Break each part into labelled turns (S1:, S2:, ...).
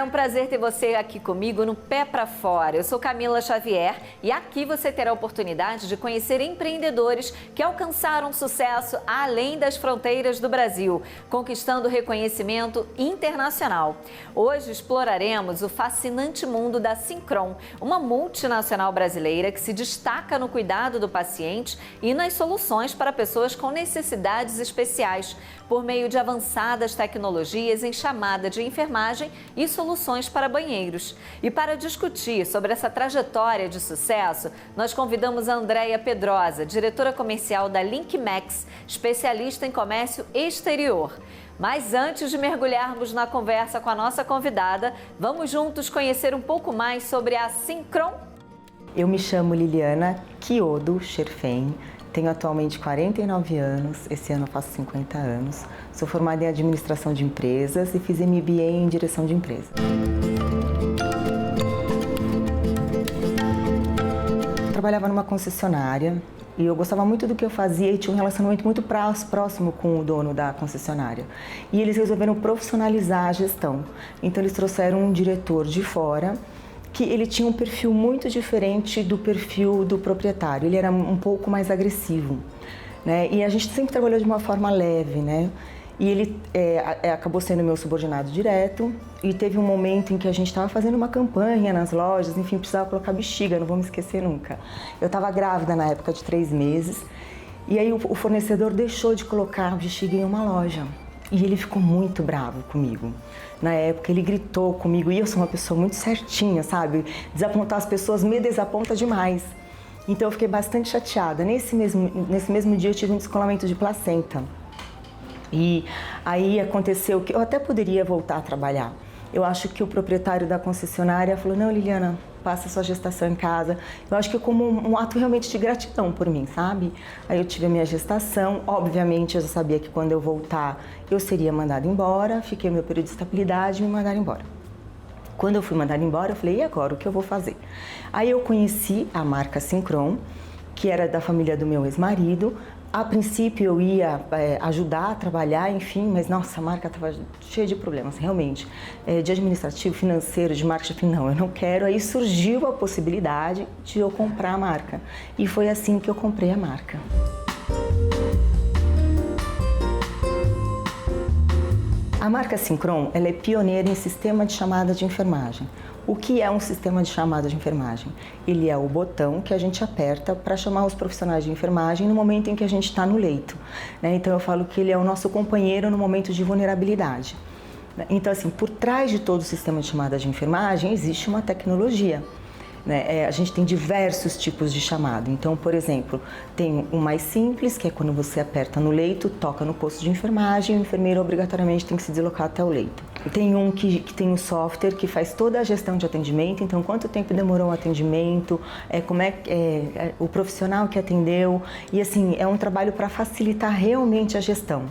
S1: é um prazer ter você aqui comigo no Pé pra Fora. Eu sou Camila Xavier e aqui você terá a oportunidade de conhecer empreendedores que alcançaram sucesso além das fronteiras do Brasil, conquistando reconhecimento internacional. Hoje exploraremos o fascinante mundo da Syncron, uma multinacional brasileira que se destaca no cuidado do paciente e nas soluções para pessoas com necessidades especiais, por meio de avançadas tecnologias em chamada de enfermagem e soluções para banheiros. E para discutir sobre essa trajetória de sucesso, nós convidamos a Andréia Pedrosa, diretora comercial da LinkMax, especialista em comércio exterior. Mas antes de mergulharmos na conversa com a nossa convidada, vamos juntos conhecer um pouco mais sobre a Syncron.
S2: Eu me chamo Liliana Chiodo Scherfen. Tenho atualmente 49 anos, esse ano eu faço 50 anos. Sou formada em administração de empresas e fiz MBA em direção de empresas. Eu trabalhava numa concessionária e eu gostava muito do que eu fazia e tinha um relacionamento muito próximo com o dono da concessionária. E eles resolveram profissionalizar a gestão. Então eles trouxeram um diretor de fora, que ele tinha um perfil muito diferente do perfil do proprietário. Ele era um pouco mais agressivo, né? E a gente sempre trabalhou de uma forma leve, né? E ele acabou sendo meu subordinado direto e teve um momento em que a gente estava fazendo uma campanha nas lojas, enfim, precisava colocar bexiga, não vou me esquecer nunca. Eu estava grávida na época de 3 meses e aí o fornecedor deixou de colocar bexiga em uma loja. E ele ficou muito bravo comigo. Na época ele gritou comigo e eu sou uma pessoa muito certinha, sabe? Desapontar as pessoas me desaponta demais. Então eu fiquei bastante chateada. Nesse mesmo dia eu tive um descolamento de placenta. E aí aconteceu que eu até poderia voltar a trabalhar. Eu acho que o proprietário da concessionária falou: não, Liliana, passa sua gestação em casa. Eu acho que como um ato realmente de gratidão por mim, sabe? Aí eu tive a minha gestação, obviamente eu já sabia que quando eu voltar eu seria mandada embora, fiquei no meu período de estabilidade e me mandaram embora. Quando eu fui mandada embora, eu falei: e agora, o que eu vou fazer? Aí eu conheci a marca Syncron, que era da família do meu ex-marido. A princípio eu ia ajudar a trabalhar, enfim, mas nossa, a marca estava cheia de problemas, realmente. De administrativo, financeiro, de marketing, eu falei: não, eu não quero. Aí surgiu a possibilidade de eu comprar a marca. E foi assim que eu comprei a marca. A marca Syncron, ela é pioneira em sistema de chamada de enfermagem. O que é um sistema de chamada de enfermagem? Ele é o botão que a gente aperta para chamar os profissionais de enfermagem no momento em que a gente está no leito, né? Então eu falo que ele é o nosso companheiro no momento de vulnerabilidade. Então assim, por trás de todo o sistema de chamada de enfermagem existe uma tecnologia. A gente tem diversos tipos de chamado. Então, por exemplo, tem o mais simples, que é quando você aperta no leito, toca no posto de enfermagem, o enfermeiro obrigatoriamente tem que se deslocar até o leito. Tem um que tem um software que faz toda a gestão de atendimento, então quanto tempo demorou o atendimento, como o profissional que atendeu, e assim, é um trabalho para facilitar realmente a gestão.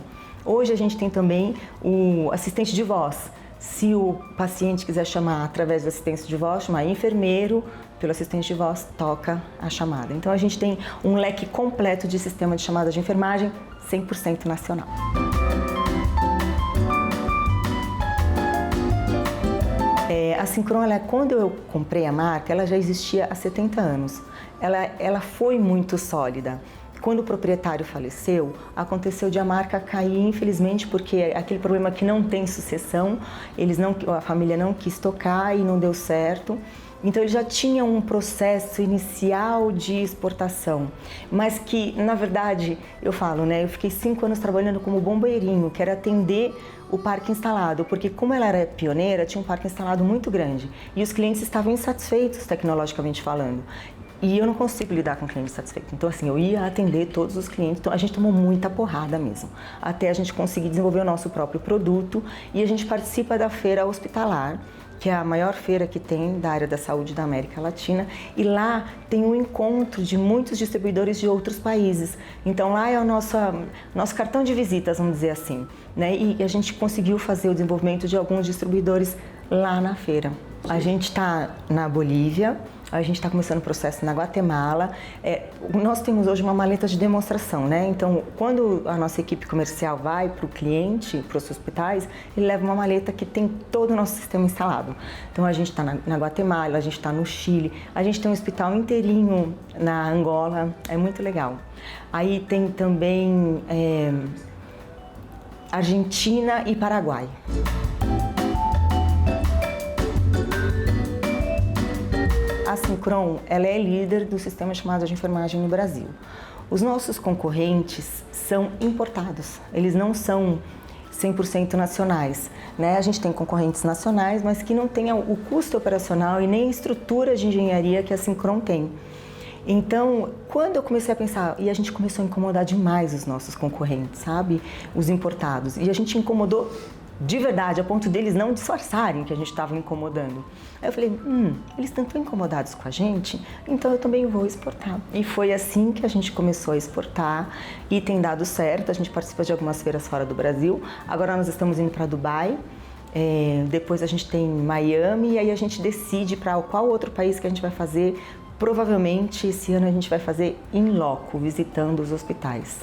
S2: Hoje a gente tem também o assistente de voz. Se o paciente quiser chamar através do assistente de voz, chamar enfermeiro, pelo assistente de voz, toca a chamada. Então a gente tem um leque completo de sistema de chamada de enfermagem 100% nacional. A Syncron, quando eu comprei a marca, ela já existia há 70 anos. Ela foi muito sólida. Quando o proprietário faleceu, aconteceu de a marca cair, infelizmente, porque aquele problema que não tem sucessão, a família não quis tocar e não deu certo. Então ele já tinha um processo inicial de exportação, mas que, na verdade, eu falo, né? Eu fiquei 5 anos trabalhando como bombeirinho, que era atender o parque instalado, porque como ela era pioneira, tinha um parque instalado muito grande e os clientes estavam insatisfeitos tecnologicamente falando. E eu não consigo lidar com cliente insatisfeito. Então, assim, eu ia atender todos os clientes. Então, a gente tomou muita porrada mesmo, até a gente conseguir desenvolver o nosso próprio produto. E a gente participa da Feira Hospitalar, que é a maior feira que tem da área da saúde da América Latina. E lá tem um encontro de muitos distribuidores de outros países. Então, lá é o nosso cartão de visitas, vamos dizer assim, né? E a gente conseguiu fazer o desenvolvimento de alguns distribuidores lá na feira. A gente está na Bolívia, A gente está começando o processo na Guatemala. Nós temos hoje uma maleta de demonstração, né? Então, quando a nossa equipe comercial vai para o cliente, para os hospitais, ele leva uma maleta que tem todo o nosso sistema instalado. Então, a gente está na Guatemala, a gente está no Chile, a gente tem um hospital inteirinho na Angola, é muito legal. Aí tem também Argentina e Paraguai. A Syncron, ela é líder do sistema chamado de enfermagem no Brasil. Os nossos concorrentes são importados, eles não são 100% nacionais, né? A gente tem concorrentes nacionais, mas que não têm o custo operacional e nem a estrutura de engenharia que a Syncron tem. Então, quando eu comecei a pensar, e a gente começou a incomodar demais os nossos concorrentes, sabe? Os importados. E a gente incomodou de verdade, a ponto deles não disfarçarem que a gente estava incomodando. Aí eu falei, eles estão tão incomodados com a gente, então eu também vou exportar. E foi assim que a gente começou a exportar e tem dado certo. A gente participa de algumas feiras fora do Brasil. Agora nós estamos indo para Dubai. Depois a gente tem Miami e aí a gente decide para qual outro país que a gente vai fazer. Provavelmente esse ano a gente vai fazer in loco, visitando os hospitais.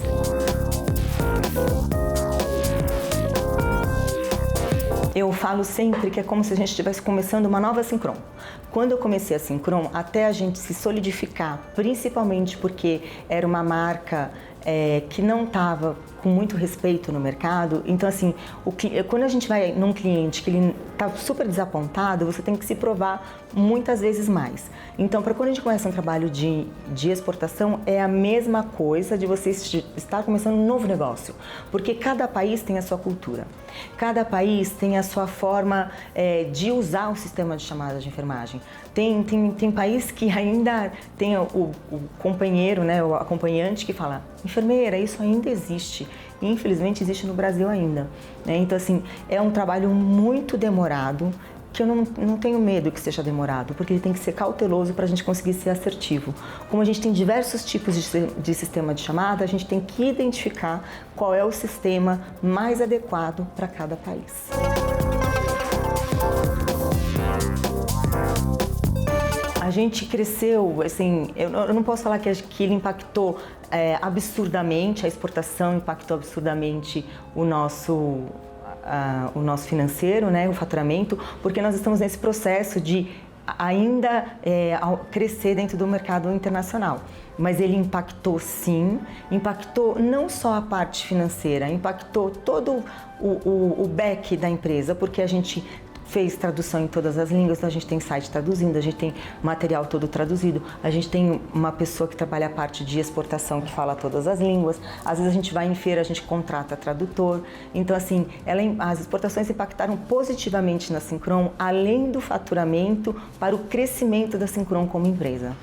S2: Eu falo sempre que é como se a gente estivesse começando uma nova Syncron. Quando eu comecei a Syncron, até a gente se solidificar, principalmente porque era uma marca que não estava com muito respeito no mercado. Então, assim, quando a gente vai num cliente que ele está super desapontado, você tem que se provar muitas vezes mais. Então, para quando a gente começa um trabalho de exportação, é a mesma coisa de você estar começando um novo negócio, porque cada país tem a sua cultura, cada país tem a sua forma de usar o sistema de chamada de enfermagem. Tem país que ainda tem o companheiro, né, o acompanhante que fala, enfermeira, isso ainda existe. E, infelizmente, existe no Brasil ainda, né? Então, assim, é um trabalho muito demorado, que eu não tenho medo que seja demorado, porque ele tem que ser cauteloso para a gente conseguir ser assertivo. Como a gente tem diversos tipos de sistema de chamada, a gente tem que identificar qual é o sistema mais adequado para cada país. A gente cresceu, assim, eu não posso falar que ele impactou absurdamente, a exportação impactou absurdamente o nosso financeiro, né, o faturamento, porque nós estamos nesse processo de ainda crescer dentro do mercado internacional. Mas ele impactou sim, impactou não só a parte financeira, impactou todo o back da empresa, porque a gente fez tradução em todas as línguas, então a gente tem site traduzindo, a gente tem material todo traduzido, a gente tem uma pessoa que trabalha a parte de exportação que fala todas as línguas, às vezes a gente vai em feira, a gente contrata tradutor, então assim, as exportações impactaram positivamente na Syncron, além do faturamento, para o crescimento da Syncron como empresa.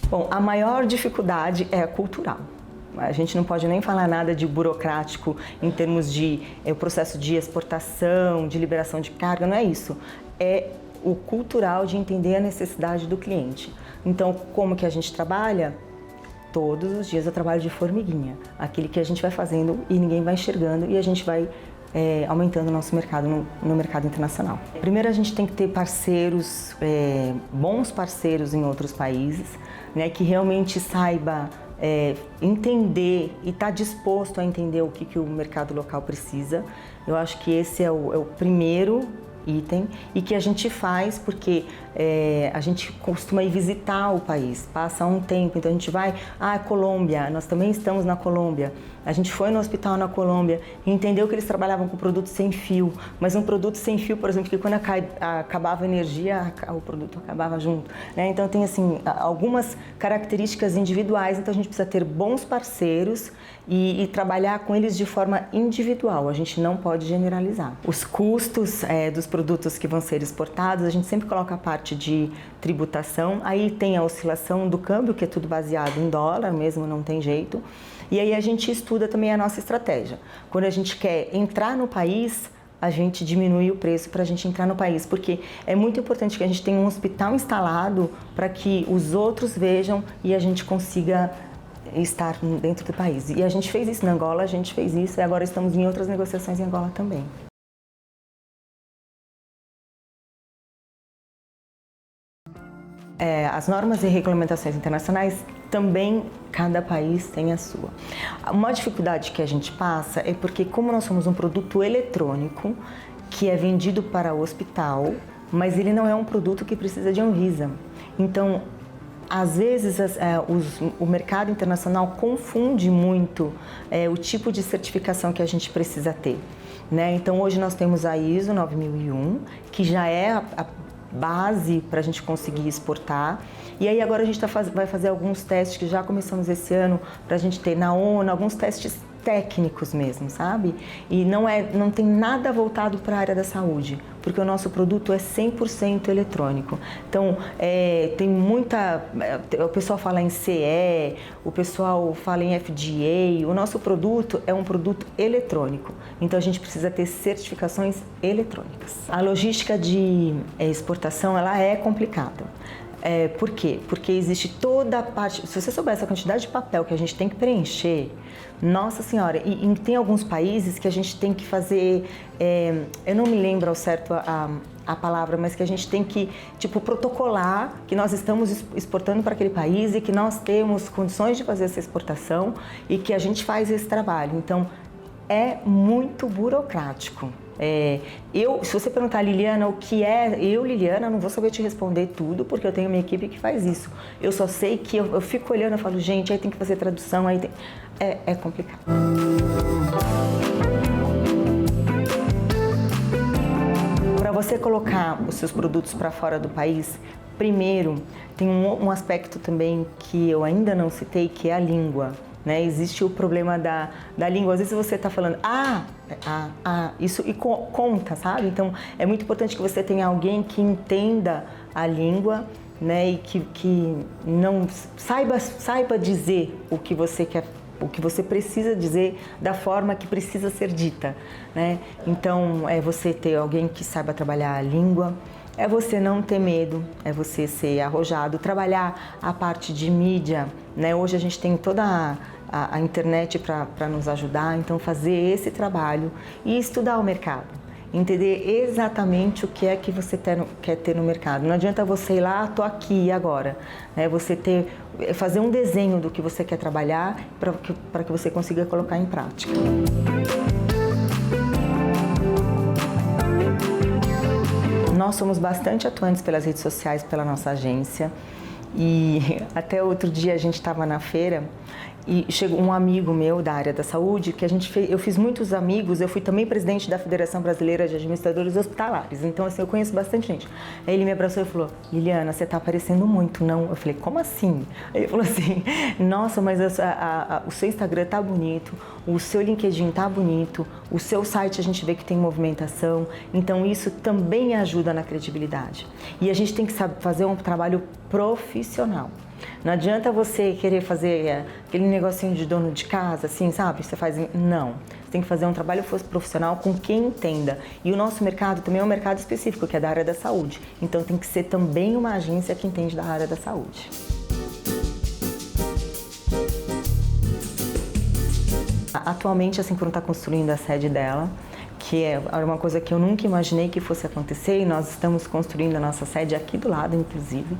S2: Bom, a maior dificuldade é a cultural. A gente não pode nem falar nada de burocrático em termos de o processo de exportação, de liberação de carga, não é isso. É o cultural de entender a necessidade do cliente. Então, como que a gente trabalha? Todos os dias eu trabalho de formiguinha. Aquele que a gente vai fazendo e ninguém vai enxergando e a gente vai aumentando o nosso mercado no mercado internacional. Primeiro, a gente tem que ter parceiros, bons parceiros em outros países, né, que realmente saiba entender e está disposto a entender o que o mercado local precisa. Eu acho que esse é o primeiro item e que a gente faz porque a gente costuma ir visitar o país, passa um tempo, então a gente vai, Colômbia, nós também estamos na Colômbia, a gente foi no hospital na Colômbia e entendeu que eles trabalhavam com produto sem fio, mas um produto sem fio, por exemplo, que quando acabava a energia, o produto acabava junto, né? Então tem assim algumas características individuais, então a gente precisa ter bons parceiros e trabalhar com eles de forma individual, a gente não pode generalizar. Os custos dos produtos que vão ser exportados, a gente sempre coloca a parte de tributação, aí tem a oscilação do câmbio, que é tudo baseado em dólar mesmo, não tem jeito, e aí a gente estuda também a nossa estratégia. Quando a gente quer entrar no país, a gente diminui o preço para a gente entrar no país, porque é muito importante que a gente tenha um hospital instalado para que os outros vejam e a gente consiga estar dentro do país. E a gente fez isso na Angola, a gente fez isso e agora estamos em outras negociações em Angola também. as normas e regulamentações internacionais também, cada país tem a sua. Uma dificuldade que a gente passa é porque, como nós somos um produto eletrônico que é vendido para o hospital, mas ele não é um produto que precisa de Anvisa. Então, às vezes, o mercado internacional confunde muito o tipo de certificação que a gente precisa ter, né? Então, hoje nós temos a ISO 9001, que já é a base para a gente conseguir exportar. E aí agora a gente vai fazer alguns testes que já começamos esse ano para a gente ter na ONU, alguns testes técnicos mesmo, sabe? E não tem nada voltado para a área da saúde, porque o nosso produto é 100% eletrônico. Então, tem muita... O pessoal fala em CE, o pessoal fala em FDA, o nosso produto é um produto eletrônico. Então, a gente precisa ter certificações eletrônicas. A logística de exportação, ela é complicada. Por quê? Porque existe toda a parte... Se você soubesse a quantidade de papel que a gente tem que preencher, nossa senhora, e tem alguns países que a gente tem que fazer... eu não me lembro ao certo a palavra, mas que a gente tem que, tipo, protocolar que nós estamos exportando para aquele país e que nós temos condições de fazer essa exportação e que a gente faz esse trabalho. Então, é muito burocrático. Se você perguntar, Liliana, o que é? Liliana, não vou saber te responder tudo, porque eu tenho uma equipe que faz isso. Eu só sei que eu fico olhando e falo, gente, aí tem que fazer tradução, aí tem... É complicado. Para você colocar os seus produtos para fora do país, primeiro, tem um aspecto também que eu ainda não citei, que é a língua. Né? Existe o problema da língua. Às vezes você está falando, isso e conta, sabe? Então, é muito importante que você tenha alguém que entenda a língua, né? E que não saiba dizer o que você quer, o que você precisa dizer da forma que precisa ser dita, né? Então, é você ter alguém que saiba trabalhar a língua, é você não ter medo, é você ser arrojado, trabalhar a parte de mídia, né? Hoje a gente tem toda a internet para nos ajudar, então fazer esse trabalho e estudar o mercado, entender exatamente o que é que você quer ter no mercado. Não adianta você ir lá, tô aqui agora, né? Você fazer um desenho do que você quer trabalhar para que você consiga colocar em prática. Nós somos bastante atuantes pelas redes sociais, pela nossa agência, e até outro dia a gente estava na feira e chegou um amigo meu da área da saúde, que eu fiz muitos amigos, eu fui também presidente da Federação Brasileira de Administradores Hospitalares, então assim, eu conheço bastante gente. Aí ele me abraçou e falou, Liliana, você está aparecendo muito, não? Eu falei, como assim? Aí ele falou assim, nossa, mas o seu Instagram tá bonito, o seu LinkedIn tá bonito, o seu site a gente vê que tem movimentação, então isso também ajuda na credibilidade. E a gente tem que fazer um trabalho profissional. Não adianta você querer fazer aquele negocinho de dono de casa, assim, sabe? Você faz... Não. Você tem que fazer um trabalho profissional com quem entenda. E o nosso mercado também é um mercado específico, que é da área da saúde. Então tem que ser também uma agência que entende da área da saúde. Atualmente a Syncron está construindo a sede dela, que é uma coisa que eu nunca imaginei que fosse acontecer, e nós estamos construindo a nossa sede aqui do lado, inclusive.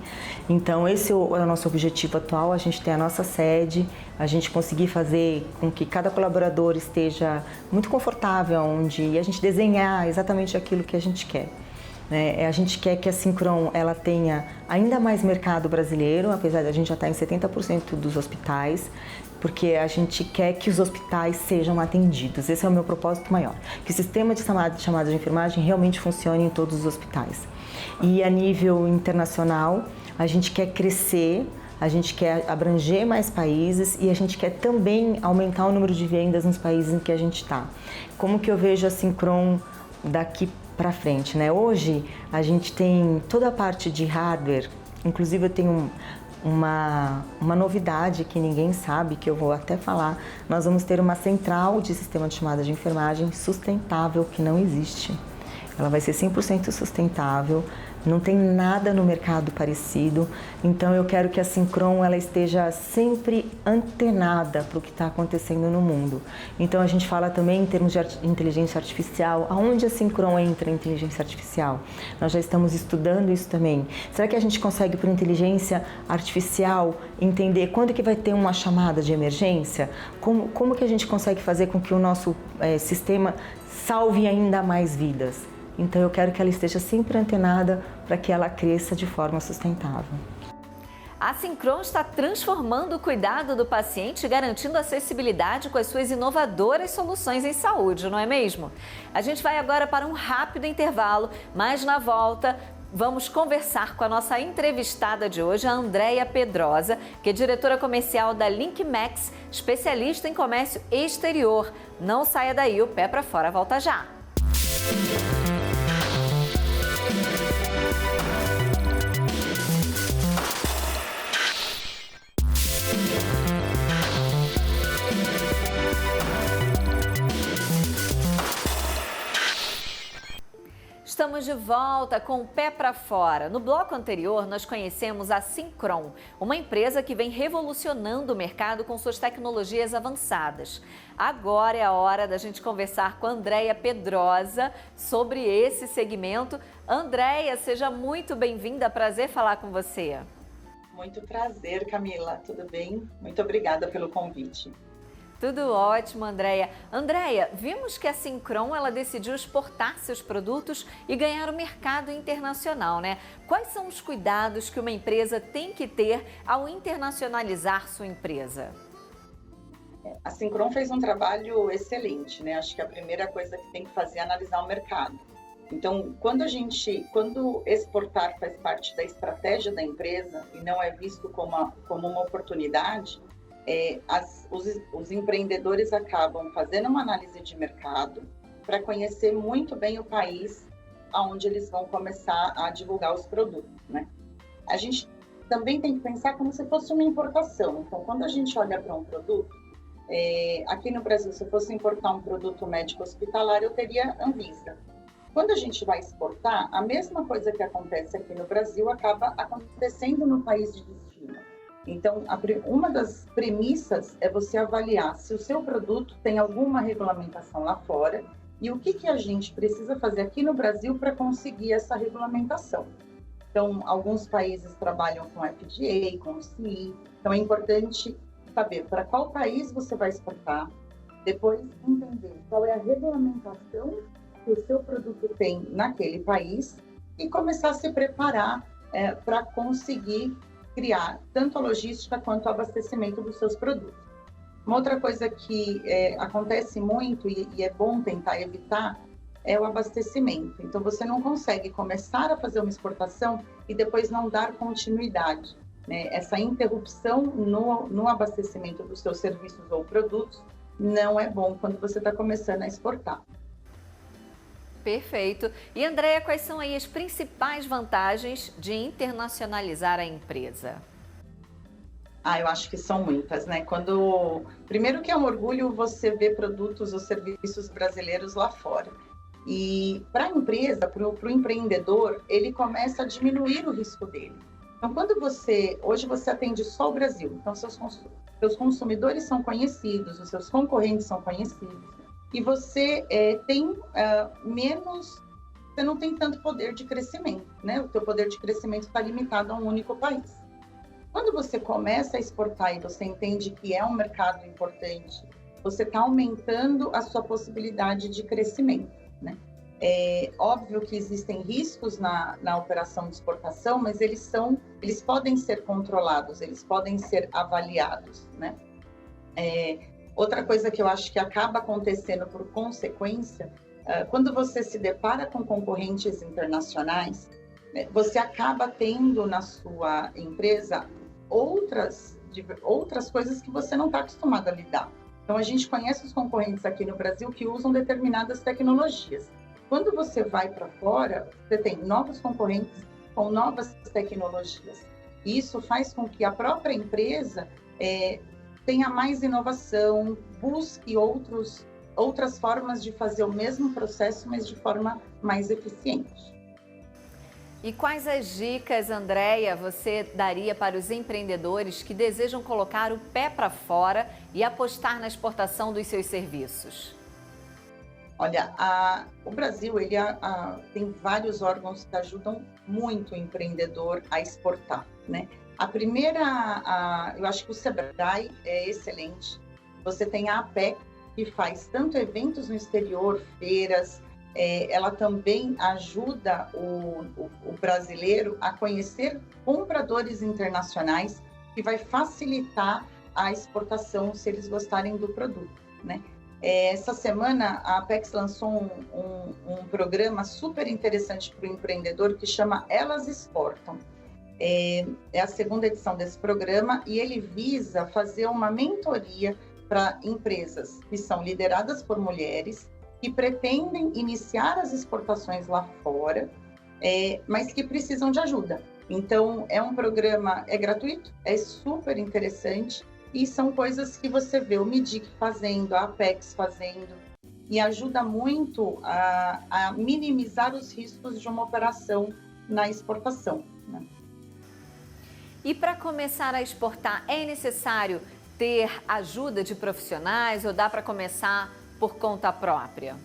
S2: Então esse é o nosso objetivo atual, a gente ter a nossa sede, a gente conseguir fazer com que cada colaborador esteja muito confortável, e a gente desenhar exatamente aquilo que a gente quer. A gente quer que a Syncron ela tenha ainda mais mercado brasileiro, apesar de a gente já estar em 70% dos hospitais, porque a gente quer que os hospitais sejam atendidos. Esse é o meu propósito maior, que o sistema de chamada de enfermagem realmente funcione em todos os hospitais. E a nível internacional, a gente quer crescer, a gente quer abranger mais países e a gente quer também aumentar o número de vendas nos países em que a gente está. Como que eu vejo a Syncron daqui para frente, né? Hoje a gente tem toda a parte de hardware, inclusive eu tenho uma novidade que ninguém sabe, que eu vou até falar. Nós vamos ter uma central de sistema de chamada de enfermagem sustentável, que não existe. Ela vai ser 100% sustentável, Não tem nada no mercado parecido, então eu quero que a Syncron ela esteja sempre antenada para o que está acontecendo no mundo. Então a gente fala também em termos de inteligência artificial, aonde a Syncron entra em inteligência artificial? Nós já estamos estudando isso também. Será que a gente consegue por inteligência artificial entender quando que vai ter uma chamada de emergência? Como que a gente consegue fazer com que o nosso sistema salve ainda mais vidas? Então eu quero que ela esteja sempre antenada para que ela cresça de forma sustentável.
S1: A Syncron está transformando o cuidado do paciente, garantindo acessibilidade com as suas inovadoras soluções em saúde, não é mesmo? A gente vai agora para um rápido intervalo, mas na volta vamos conversar com a nossa entrevistada de hoje, a Andréia Pedrosa, que é diretora comercial da LinkMax, especialista em comércio exterior. Não saia daí, o Pé para Fora volta já. Estamos de volta com o Pé para Fora. No bloco anterior, nós conhecemos a Syncron, uma empresa que vem revolucionando o mercado com suas tecnologias avançadas. Agora é a hora da gente conversar com a Andréia Pedrosa sobre esse segmento. Andréia, seja muito bem-vinda, prazer falar com você.
S3: Muito prazer, Camila, tudo bem? Muito obrigada pelo convite.
S1: Tudo ótimo, Andréia. Andréia, vimos que a Syncron ela decidiu exportar seus produtos e ganhar o mercado internacional, né? Quais são os cuidados que uma empresa tem que ter ao internacionalizar sua empresa?
S3: A Syncron fez um trabalho excelente, né? Acho que a primeira coisa que tem que fazer é analisar o mercado. Então, quando exportar faz parte da estratégia da empresa e não é visto como uma oportunidade, os empreendedores acabam fazendo uma análise de mercado para conhecer muito bem o país onde eles vão começar a divulgar os produtos, né? A gente também tem que pensar como se fosse uma importação. Então, quando a gente olha para um produto, aqui no Brasil, se eu fosse importar um produto médico hospitalar, eu teria Anvisa. Quando a gente vai exportar, a mesma coisa que acontece aqui no Brasil acaba acontecendo no país de destino. Então, uma das premissas é você avaliar se o seu produto tem alguma regulamentação lá fora e o que a gente precisa fazer aqui no Brasil para conseguir essa regulamentação. Então, alguns países trabalham com FDA, com CE, então é importante saber para qual país você vai exportar, depois entender qual é a regulamentação que o seu produto tem naquele país e começar a se preparar para conseguir criar tanto a logística quanto o abastecimento dos seus produtos. Uma outra coisa que acontece muito e é bom tentar evitar é o abastecimento. Então, você não consegue começar a fazer uma exportação e depois não dar continuidade, né? Essa interrupção no abastecimento dos seus serviços ou produtos não é bom quando você está começando a exportar.
S1: Perfeito. E, Andréia, quais são aí as principais vantagens de internacionalizar a empresa?
S3: Eu acho que são muitas, né? Primeiro que é um orgulho você ver produtos ou serviços brasileiros lá fora. E para a empresa, para o empreendedor, ele começa a diminuir o risco dele. Então, hoje você atende só o Brasil, então seus consumidores são conhecidos, os seus concorrentes são conhecidos, e você você não tem tanto poder de crescimento, né? O teu poder de crescimento está limitado a um único país. Quando você começa a exportar e você entende que é um mercado importante, você está aumentando a sua possibilidade de crescimento, né? É óbvio que existem riscos na operação de exportação, mas eles podem ser controlados, eles podem ser avaliados, né? Outra coisa que eu acho que acaba acontecendo por consequência, quando você se depara com concorrentes internacionais, você acaba tendo na sua empresa outras coisas que você não está acostumado a lidar. Então, a gente conhece os concorrentes aqui no Brasil que usam determinadas tecnologias. Quando você vai para fora, você tem novos concorrentes com novas tecnologias. E isso faz com que a própria empresa tenha mais inovação, busque outras formas de fazer o mesmo processo, mas de forma mais eficiente.
S1: E quais as dicas, Andréia, você daria para os empreendedores que desejam colocar o pé para fora e apostar na exportação dos seus serviços?
S3: Olha, o Brasil tem vários órgãos que ajudam muito o empreendedor a exportar, né? A primeira, eu acho que o Sebrae é excelente. Você tem a APEC, que faz tanto eventos no exterior, feiras, ela também ajuda o brasileiro a conhecer compradores internacionais, que vai facilitar a exportação se eles gostarem do produto, né? Essa semana, a Apex lançou um programa super interessante para o empreendedor que chama Elas Exportam. É a segunda edição desse programa e ele visa fazer uma mentoria para empresas que são lideradas por mulheres, que pretendem iniciar as exportações lá fora, mas que precisam de ajuda. Então, é um programa, é gratuito, é super interessante, e são coisas que você vê o MIDIC fazendo, a Apex fazendo, e ajuda muito a minimizar os riscos de uma operação na exportação, né?
S1: E para começar a exportar, é necessário ter ajuda de profissionais ou dá para começar por conta própria?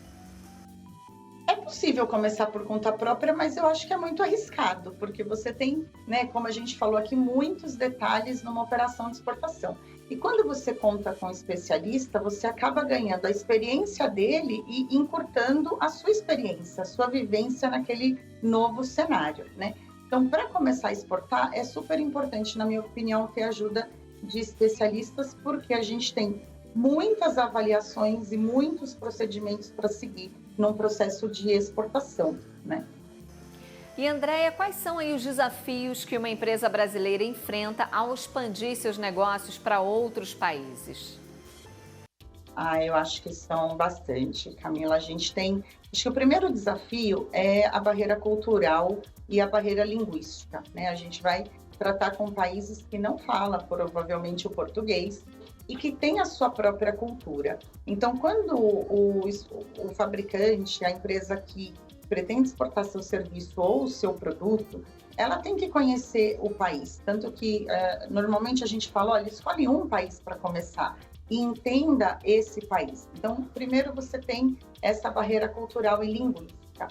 S3: É possível começar por conta própria, mas eu acho que é muito arriscado, porque você tem, né, como a gente falou aqui, muitos detalhes numa operação de exportação. E quando você conta com um especialista, você acaba ganhando a experiência dele e encurtando a sua experiência, a sua vivência naquele novo cenário, né? Então, para começar a exportar, é super importante, na minha opinião, ter ajuda de especialistas, porque a gente tem muitas avaliações e muitos procedimentos para seguir num processo de exportação, né?
S1: E, Andréia, quais são aí os desafios que uma empresa brasileira enfrenta ao expandir seus negócios para outros países?
S3: Eu acho que são bastante, Camila. Acho que o primeiro desafio é a barreira cultural e a barreira linguística, né? A gente vai tratar com países que não falam provavelmente o português e que têm a sua própria cultura. Então, quando o fabricante, a empresa que pretende exportar seu serviço ou o seu produto, ela tem que conhecer o país. Tanto que, normalmente, a gente fala, olha, escolhe um país para começar e entenda esse país. Então, primeiro você tem essa barreira cultural e linguística.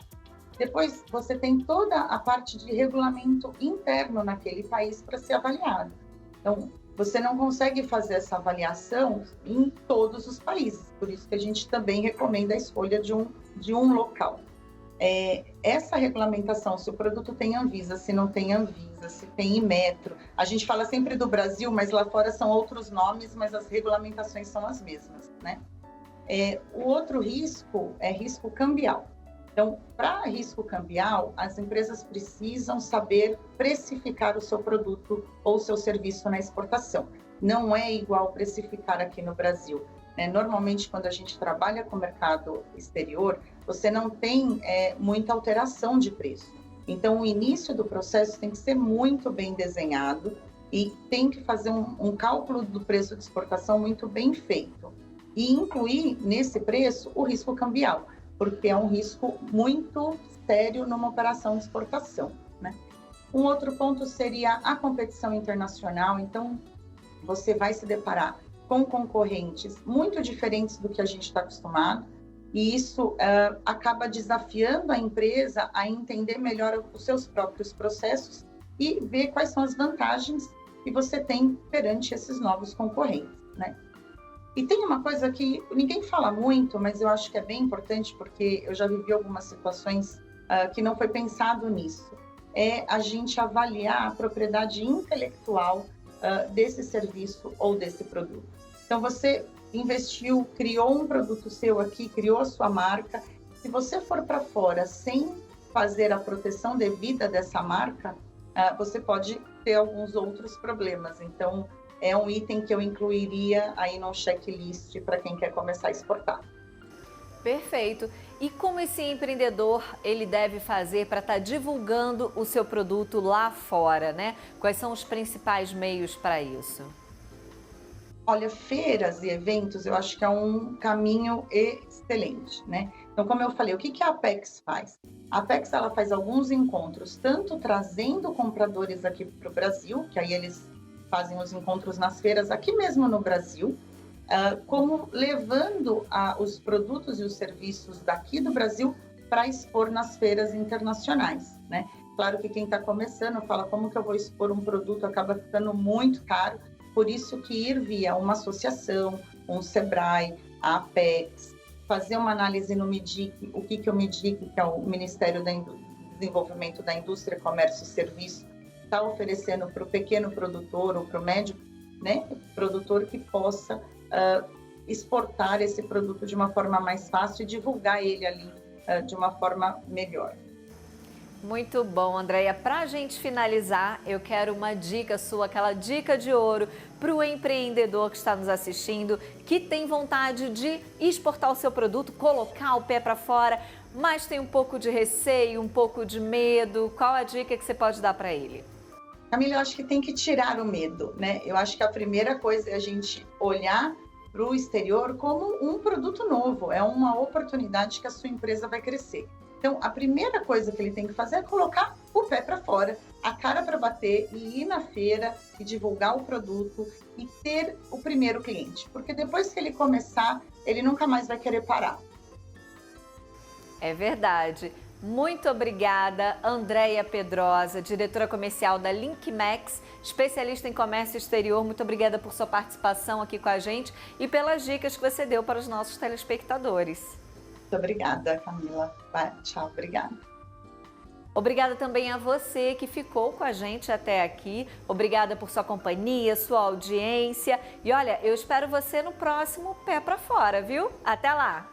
S3: Depois, você tem toda a parte de regulamento interno naquele país para ser avaliado. Então, você não consegue fazer essa avaliação em todos os países. Por isso que a gente também recomenda a escolha de um local. Essa regulamentação, se o produto tem Anvisa, se não tem Anvisa, se tem Inmetro. A gente fala sempre do Brasil, mas lá fora são outros nomes, mas as regulamentações são as mesmas, né? O outro risco é risco cambial. Então, para risco cambial, as empresas precisam saber precificar o seu produto ou o seu serviço na exportação. Não é igual precificar aqui no Brasil. Normalmente, quando a gente trabalha com o mercado exterior, você não tem muita alteração de preço. Então, o início do processo tem que ser muito bem desenhado e tem que fazer um cálculo do preço de exportação muito bem feito. E incluir nesse preço o risco cambial, porque é um risco muito sério numa operação de exportação, né? Um outro ponto seria a competição internacional. Então, você vai se deparar com concorrentes muito diferentes do que a gente está acostumado, e isso acaba desafiando a empresa a entender melhor os seus próprios processos e ver quais são as vantagens que você tem perante esses novos concorrentes, né? E tem uma coisa que ninguém fala muito, mas eu acho que é bem importante, porque eu já vivi algumas situações que não foi pensado nisso. É a gente avaliar a propriedade intelectual desse serviço ou desse produto. Então, você investiu, criou um produto seu aqui, criou a sua marca. Se você for para fora sem fazer a proteção devida dessa marca, você pode ter alguns outros problemas. Então, é um item que eu incluiria aí no checklist para quem quer começar a exportar.
S1: Perfeito. E como esse empreendedor ele deve fazer para estar divulgando o seu produto lá fora, né? Quais são os principais meios para isso?
S3: Olha, feiras e eventos eu acho que é um caminho excelente, né? Então, como eu falei, o que a Apex faz? A Apex ela faz alguns encontros, tanto trazendo compradores aqui para o Brasil, que aí eles fazem os encontros nas feiras aqui mesmo no Brasil, como levando os produtos e os serviços daqui do Brasil para expor nas feiras internacionais, né? Claro que quem está começando fala como que eu vou expor um produto, acaba ficando muito caro, por isso que ir via uma associação, um Sebrae, a Apex, fazer uma análise no MIDIC, o que o MIDIC, que é o Ministério do Desenvolvimento da Indústria, Comércio e Serviço, está oferecendo para o pequeno produtor ou para o médio, né, produtor que possa exportar esse produto de uma forma mais fácil e divulgar ele ali de uma forma melhor.
S1: Muito bom, Andréia. Para a gente finalizar, eu quero uma dica sua, aquela dica de ouro para o empreendedor que está nos assistindo, que tem vontade de exportar o seu produto, colocar o pé para fora, mas tem um pouco de receio, um pouco de medo. Qual a dica que você pode dar para ele?
S3: Camila, eu acho que tem que tirar o medo, né? Eu acho que a primeira coisa é a gente olhar para o exterior como um produto novo, é uma oportunidade que a sua empresa vai crescer. Então, a primeira coisa que ele tem que fazer é colocar o pé para fora, a cara para bater e ir na feira e divulgar o produto e ter o primeiro cliente. Porque depois que ele começar, ele nunca mais vai querer parar.
S1: É verdade. Muito obrigada, Andréia Pedrosa, diretora comercial da LinkMax, especialista em comércio exterior. Muito obrigada por sua participação aqui com a gente e pelas dicas que você deu para os nossos telespectadores.
S3: Muito obrigada, Camila. Tchau, obrigada.
S1: Obrigada também a você que ficou com a gente até aqui. Obrigada por sua companhia, sua audiência. E olha, eu espero você no próximo Pé pra Fora, viu? Até lá!